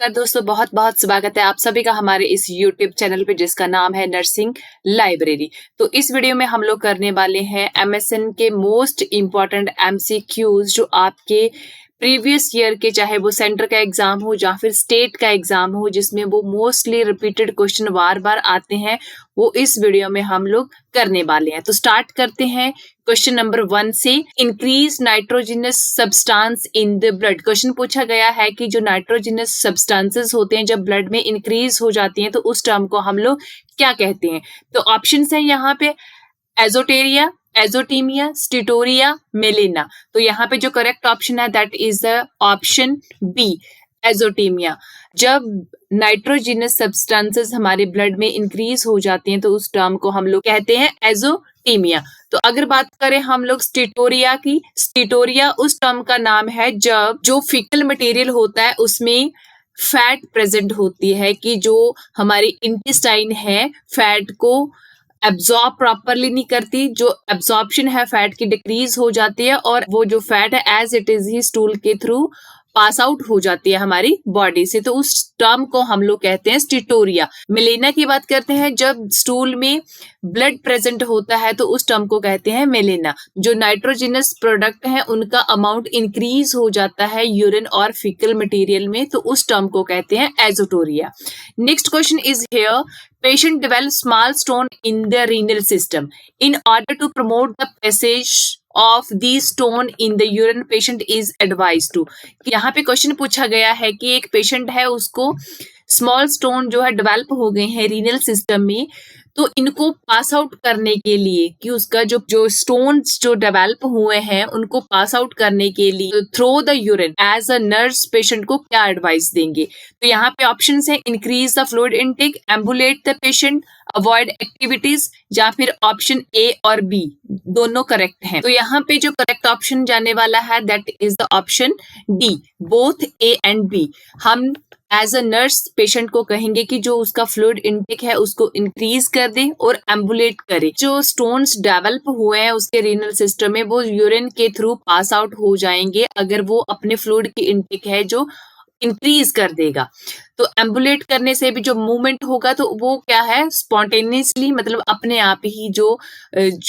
नमस्कार दोस्तों, बहुत बहुत स्वागत है आप सभी का हमारे इस YouTube चैनल पे जिसका नाम है नर्सिंग लाइब्रेरी। तो इस वीडियो में हम लोग करने वाले हैं MSN के मोस्ट इम्पॉर्टेंट MCQs जो आपके प्रीवियस ईयर के, चाहे वो सेंटर का एग्जाम हो या फिर स्टेट का एग्जाम हो, जिसमें वो मोस्टली रिपीटेड क्वेश्चन बार बार आते हैं, वो इस वीडियो में हम लोग करने वाले हैं। तो स्टार्ट करते हैं क्वेश्चन नंबर 1 से। Increase nitrogenous substance in the blood. Question पूछा गया है कि जो नाइट्रोजिनस सब्सटेंसेस होते हैं जब ब्लड में इंक्रीज हो जाती हैं तो उस टर्म को हम लोग क्या कहते हैं। तो ऑप्शंस हैं यहाँ पे एजोटेरिया, एजोटीमिया, स्टिटोरिया, मेलिना। तो यहाँ पे जो करेक्ट ऑप्शन है that is the option B, azotaemia. जब नाइट्रोजिनस सब्सटेंसेस हमारे ब्लड में इंक्रीज हो जाती हैं तो उस टर्म को हम लोग कहते हैं एजोटीमिया। तो अगर बात करें हम लोग स्टिटोरिया की, स्टिटोरिया उस टर्म का नाम है जब जो फीकल मटेरियल होता है उसमें फैट प्रेजेंट होती है, कि जो हमारी इंटेस्टाइन है फैट को एब्जॉर्ब प्रॉपरली नहीं करती, जो एब्जॉर्प्शन है फैट की डिक्रीज हो जाती है और वो जो फैट है एज इट इज ही स्टूल के थ्रू पास आउट हो जाती है हमारी बॉडी से, तो उस टर्म को हम लोग कहते हैं स्टिटोरिया। मेलेना की बात करते हैं, जब स्टूल में ब्लड प्रेजेंट होता है तो उस टर्म को कहते हैं मेलेना। जो नाइट्रोजिनस प्रोडक्ट है उनका अमाउंट इंक्रीज हो जाता है यूरिन और फीकल मटेरियल में, तो उस टर्म को कहते हैं azotorrhea. Next question is here, patient develops small stone in the renal system. In order to promote the passage of these stone in the urine, patient is advised to. यहाँ पे question पूछा गया है कि एक पेशेंट है, उसको small stone जो है डेवलप हो गए हैं रीनल सिस्टम में, तो इनको पास आउट करने के लिए, कि उसका जो स्टोन्स जो डेवलप हुए हैं उनको पास आउट करने के लिए through the urine as a nurse patient को क्या एडवाइस देंगे। तो यहाँ पे ऑप्शंस है increase the fluid intake, ambulate the patient, avoid activities, या फिर ऑप्शन ए और बी दोनों करेक्ट हैं। तो यहाँ पे जो करेक्ट ऑप्शन जाने वाला है that is the option D, both A and B. हम एज अ नर्स पेशेंट को कहेंगे कि जो उसका फ्लूइड इनटेक है उसको इंक्रीज कर दे और एम्बुलेट करे। जो स्टोन्स डेवलप हुए हैं उसके रीनल सिस्टम में वो यूरिन के थ्रू पास आउट हो जाएंगे अगर वो अपने फ्लूइड की इनटेक है जो इंक्रीज कर देगा। तो एम्बुलेट करने से भी जो मूवमेंट होगा तो वो क्या है, स्पॉन्टेनियसली, मतलब अपने आप ही जो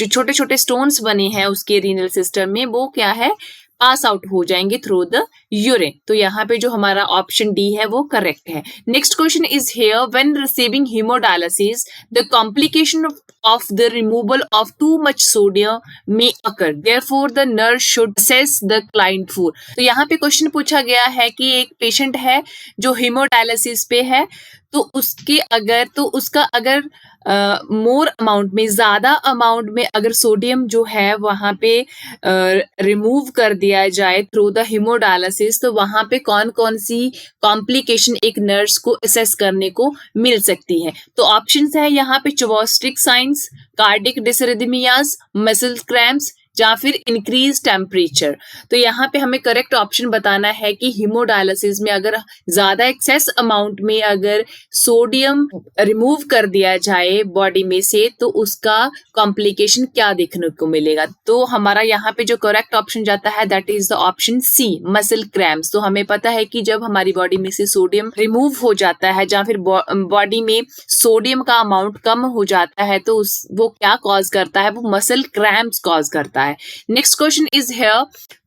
छोटे छोटे स्टोन्स बने हैं उसके रीनल सिस्टम में वो क्या है, पास आउट हो जाएंगे थ्रू द यूरिन। तो यहाँ पे जो हमारा ऑप्शन डी है वो करेक्ट है। Next question is here, when receiving haemodialysis the complication of the removal of too much sodium may occur, therefore the nurse should assess the client food. तो यहाँ पे क्वेश्चन पूछा गया है कि एक पेशेंट है जो हीमोडायलिसिस पे है, तो उसका अगर मोर अमाउंट में, ज्यादा अमाउंट में अगर सोडियम जो है वहां पे रिमूव कर दिया जाए थ्रू द हीमोडायलिसिस, तो वहां पे कौन कौन सी कॉम्प्लिकेशन एक नर्स को असेस करने को मिल सकती है। तो ऑप्शंस है यहाँ पे चोवास्टिक साइंस, कार्डिक डिसरिथमियाज, मसल क्रैम्प्स, या फिर इंक्रीज टेम्परेचर। तो यहाँ पे हमें करेक्ट ऑप्शन बताना है कि हीमोडायलिसिस में अगर ज्यादा एक्सेस अमाउंट में अगर सोडियम रिमूव कर दिया जाए बॉडी में से तो उसका कॉम्प्लिकेशन क्या देखने को मिलेगा। तो हमारा यहाँ पे जो करेक्ट ऑप्शन जाता है that is the option C, muscle cramps. तो हमें पता है कि जब हमारी बॉडी में से सोडियम रिमूव हो जाता है या फिर बॉडी में सोडियम का अमाउंट कम हो जाता है तो वो क्या कॉज करता है, वो मसल क्रैम्प्स कॉज करता है। Next question is here,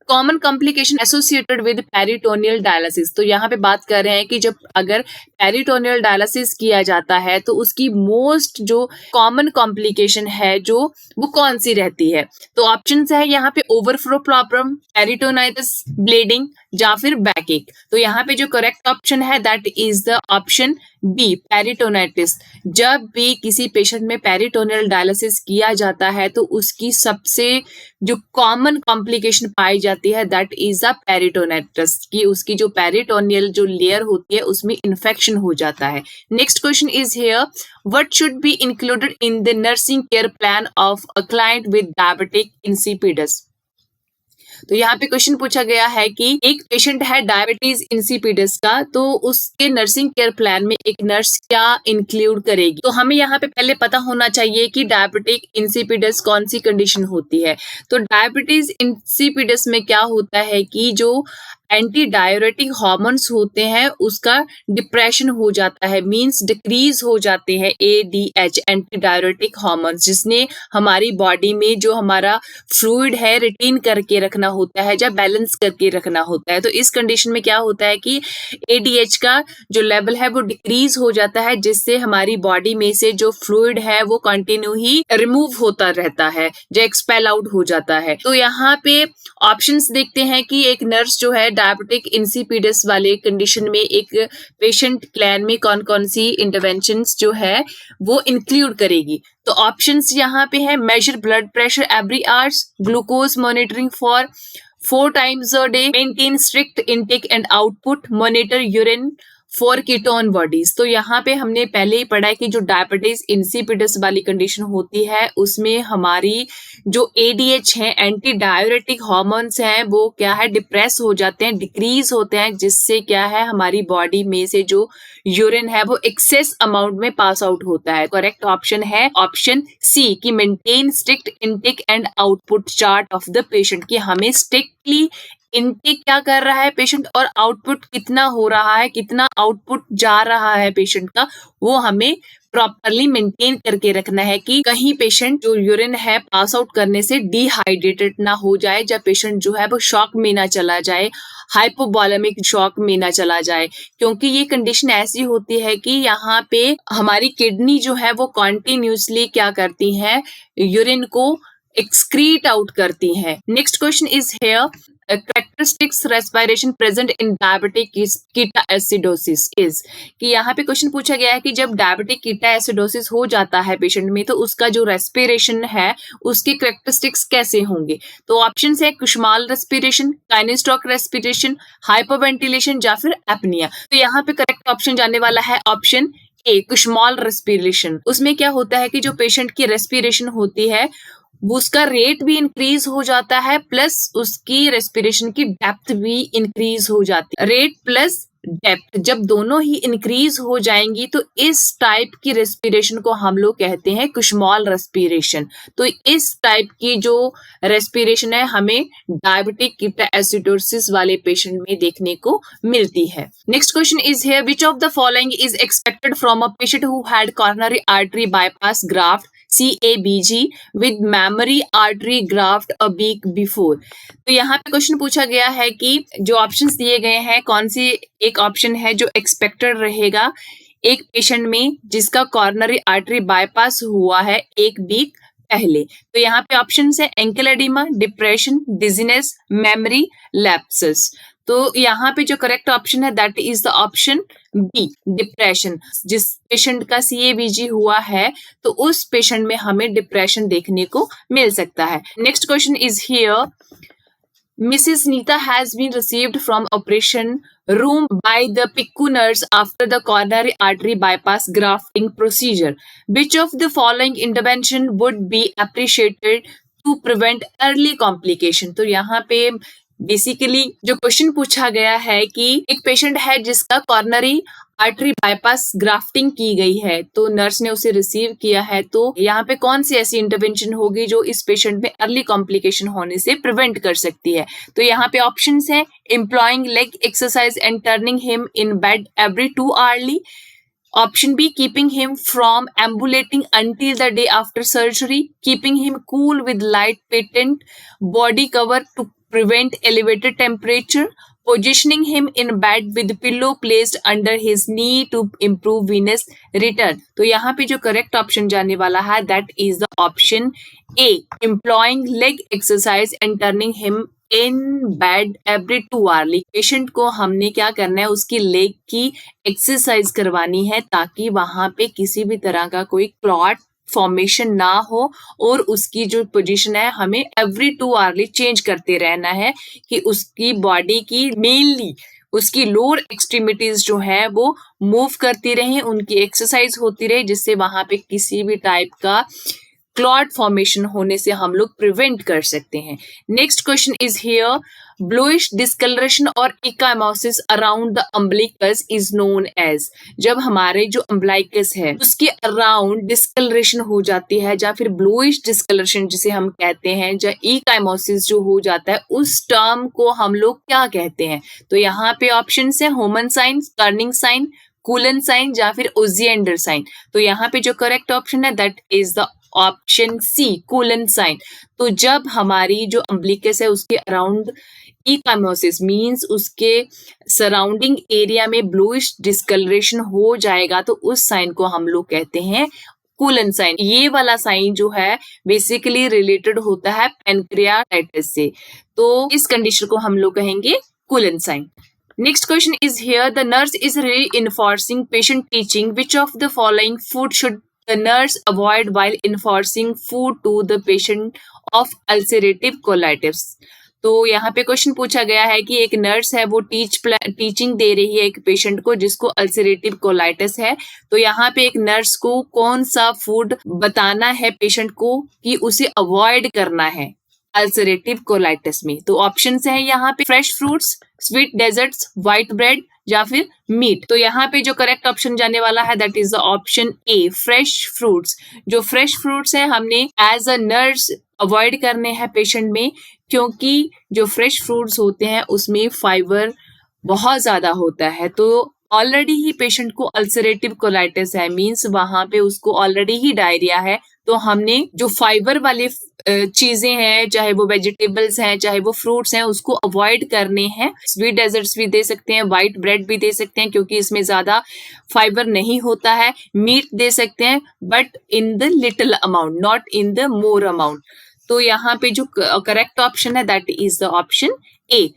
common complication associated with peritoneal dialysis. तो यहाँ पे बात कर रहे हैं कि जब अगर पेरिटोनियल डायलिसिस किया जाता है तो उसकी मोस्ट जो कॉमन कॉम्प्लिकेशन है जो वो कौन सी रहती है। तो ऑप्शंस है यहाँ पे ओवरफ्लो प्रॉब्लम, पेरिटोनाइटिस, ब्लीडिंग, या फिर बैकएक। तो यहाँ पे जो करेक्ट ऑप्शन है that is the option B, peritonitis. जब भी किसी पेशेंट में पेरिटोनियल डायलिसिस किया जाता है तो उसकी सबसे जो कॉमन कॉम्प्लिकेशन पाई जाती है दैट इज द पेरिटोनाइटिस, कि उसकी जो पेरिटोनियल जो लेयर होती है उसमें इन्फेक्शन हो जाता है। Next question is here, what should be included in the nursing care plan of a client with diabetic insipidus. तो यहाँ पे क्वेश्चन पूछा गया है कि एक पेशेंट है डायबिटीज इंसिपिडस का, तो उसके नर्सिंग केयर प्लान में एक नर्स क्या इंक्लूड करेगी। तो हमें यहाँ पे पहले पता होना चाहिए कि डायबिटिक इंसिपिडस कौन सी कंडीशन होती है। तो डायबिटीज इंसिपिडस में क्या होता है कि जो एंटी डायरेटिक हार्मोन्स होते हैं उसका डिप्रेशन हो जाता है, मींस डिक्रीज हो जाते हैं ADH एंटी डायरेटिक हार्मोन्स, जिसने हमारी बॉडी में जो हमारा फ्लूइड है रिटेन करके रखना होता है या बैलेंस करके रखना होता है। तो इस कंडीशन में क्या होता है कि ADH का जो लेवल है वो डिक्रीज हो जाता है, जिससे हमारी बॉडी में से जो फ्लूइड है वो कंटिन्यू ही रिमूव होता रहता है, जो एक्सपेल आउट हो जाता है। तो यहाँ पे ऑप्शंस देखते हैं कि एक नर्स जो है डायबिटिक इंसिपिडस वाले कंडीशन में एक पेशेंट प्लान में कौन कौन सी इंटरवेंशंस जो है वो इंक्लूड करेगी। तो ऑप्शंस यहाँ पे है measure blood pressure every hours, glucose monitoring for 4 times a day, maintain strict intake and output, monitor urine for ketone bodies. तो यहाँ पे हमने पहले ही पढ़ा है कि जो डायबिटीज इंसिपिडस वाली कंडीशन होती है उसमें हमारी जो ADH है एंटी डायरेटिक हार्मोन्स हैं वो क्या है डिप्रेस हो जाते हैं, डिक्रीज होते हैं, जिससे क्या है हमारी बॉडी में से जो यूरिन है वो एक्सेस अमाउंट में पास आउट होता है। करेक्ट ऑप्शन है ऑप्शन सी कि maintain strict intake and output chart of the patient, कि हमें स्ट्रिक्टली इनटेक क्या कर रहा है पेशेंट और आउटपुट कितना हो रहा है, कितना आउटपुट जा रहा है पेशेंट का, वो हमें प्रॉपरली मेंटेन करके रखना है कि कहीं पेशेंट जो यूरिन है पास आउट करने से डिहाइड्रेटेड ना हो जाए, जब पेशेंट जो है वो शॉक में ना चला जाए, हाइपोवॉलेमिक शॉक में ना चला जाए। क्योंकि ये कंडीशन ऐसी होती है कि यहाँ पे हमारी किडनी जो है वो कॉन्टिन्यूसली क्या करती है, यूरिन को एक्सक्रीट आउट करती हैं। Next question is here, characteristics respiration present in diabetic ketoacidosis is, कि यहाँ पे क्वेश्चन पूछा गया है कि जब डायबिटिक कीटाएसिडोसिस हो जाता है पेशेंट में तो उसका जो रेस्पिरेशन है उसके करेक्टरिस्टिक्स कैसे होंगे। तो ऑप्शन है कुशमाल रेस्पिरेशन, काइनेस्टॉक रेस्पिरेशन, हाइपरवेंटिलेशन या फिर एपनिया। तो यहाँ पे करेक्ट ऑप्शन जाने वाला है ऑप्शन ए कुशमाल रेस्पिरेशन। उसमें क्या होता है कि जो पेशेंट की रेस्पिरेशन होती है उसका रेट भी इंक्रीज हो जाता है प्लस उसकी रेस्पिरेशन की डेप्थ भी इंक्रीज हो जाती है। रेट प्लस डेप्थ जब दोनों ही इंक्रीज हो जाएंगी तो इस टाइप की रेस्पिरेशन को हम लोग कहते हैं कुशमाल रेस्पिरेशन। तो इस टाइप की जो रेस्पिरेशन है हमें डायबिटिक कीटोएसिडोसिस वाले पेशेंट में देखने को मिलती है। Next question is here, which of the following is expected from a patient who had coronary artery bypass graft CABG with mammary artery graft a week before। तो यहाँ पे क्वेश्चन पूछा गया है कि जो ऑप्शंस दिए गए हैं कौन सी एक ऑप्शन है जो एक्सपेक्टेड रहेगा एक पेशेंट में जिसका कॉर्नरी आर्टरी बाईपास हुआ है एक वीक पहले। तो यहाँ पे ऑप्शंस है ankle oedema, depression, dizziness, memory lapses. तो यहाँ पे जो करेक्ट ऑप्शन है that is the option B depression. जिस पेशेंट का CABG हुआ है तो उस पेशेंट में हमें डिप्रेशन देखने को मिल सकता है। Next question is here, Mrs. Nita has been received from operation room by the PICU nurse after the coronary artery bypass grafting procedure. Which of the following intervention would be appreciated to prevent early complication? तो यहाँ पे basically जो question पूछा गया है कि एक patient है जिसका कॉर्नरी आर्टरी बाईपास ग्राफ्टिंग की गई है तो नर्स ने उसे रिसीव किया है, तो यहाँ पे कौन सी ऐसी इंटरवेंशन होगी जो इस पेशेंट में अर्ली कॉम्प्लिकेशन होने से प्रिवेंट कर सकती है। तो यहाँ पे ऑप्शंस है employing leg exercise and turning him in bed every 2 hourly, Option B, keeping him from ambulating until the day after surgery, keeping him cool with light patent body cover to prevent elevated temperature, positioning him in bed with pillow placed under his knee to improve venous return। तो यहाँ पे जो correct option जाने वाला है that is the option A, employing leg exercise and turning him in bed every 2 hourly। Patient को हमने क्या करना है उसकी लेग की एक्सरसाइज करवानी है ताकि वहां पे किसी भी तरह का कोई क्लॉट फॉर्मेशन ना हो और उसकी जो पोजीशन है हमें एवरी 2 hourly चेंज करते रहना है कि उसकी बॉडी की मेनली उसकी लोअर एक्सट्रीमिटीज जो है वो मूव करती रहे, उनकी एक्सरसाइज होती रहे, जिससे वहां पे किसी भी टाइप का क्लॉट फॉर्मेशन होने से हम लोग प्रिवेंट कर सकते हैं। Next question is here, bluish discoloration और ecchymosis around the umbilicus is known as. जब हमारे जो अम्बिलिकस है उसके अराउंड डिस्कलरेशन हो जाती है या फिर ब्लूइश डिस्कलरेशन जिसे हम कहते हैं, या इकाइमोसिस जो हो जाता है, उस टर्म को हम लोग क्या कहते हैं? तो यहाँ पे ऑप्शन है Homan sign, Kernig sign, Cullen sign या फिर ओजिएंडर साइन। तो यहाँ पे जो करेक्ट ऑप्शन है that is the option C, Cullen sign. तो जब हमारी जो अम्बिलिकस है उसके अराउंड इकाइमोसिस मींस उसके सराउंडिंग एरिया में ब्लूइश डिस्कलरेशन हो जाएगा, तो उस साइन को हम लोग कहते हैं कूलन साइन। ये वाला साइन जो है बेसिकली रिलेटेड होता है पैनक्रियाटाइटिस से, तो इस कंडीशन को हम लोग कहेंगे Cullen sign. Next question is here. The nurse is reinforcing patient teaching. Which of the following food should the nurse avoid while enforcing food to the patient of ulcerative colitis? तो यहाँ पे question पूछा गया है कि एक nurse है वो टीचिंग दे रही है एक पेशेंट को जिसको अल्सरेटिव कोलाइटिस है। तो यहाँ पे एक नर्स को कौन सा फूड बताना है पेशेंट को कि उसे अवॉइड करना है अल्सरेटिव कोलाइटिस में? तो ऑप्शन है यहाँ पे fresh fruits, sweet desserts, white bread या फिर मीट। तो यहाँ पे जो करेक्ट ऑप्शन जाने वाला है that is the option A, fresh fruits. जो फ्रेश फ्रूट्स है हमने एज अ नर्स अवॉइड करने हैं पेशेंट में, क्योंकि जो फ्रेश फ्रूट्स होते हैं उसमें फाइबर बहुत ज्यादा होता है। तो ऑलरेडी ही पेशेंट को अल्सरेटिव कोलाइटिस है, मींस वहां पे उसको ऑलरेडी ही डायरिया है। तो हमने जो फाइबर वाले चीजें हैं, चाहे वो वेजिटेबल्स हैं चाहे वो फ्रूट्स हैं, उसको अवॉइड करने हैं। स्वीट डेजर्ट्स भी दे सकते हैं, व्हाइट ब्रेड भी दे सकते हैं क्योंकि इसमें ज्यादा फाइबर नहीं होता है, मीट दे सकते हैं but in the little amount, not in the more amount. तो यहाँ पे जो करेक्ट ऑप्शन है that is the option A,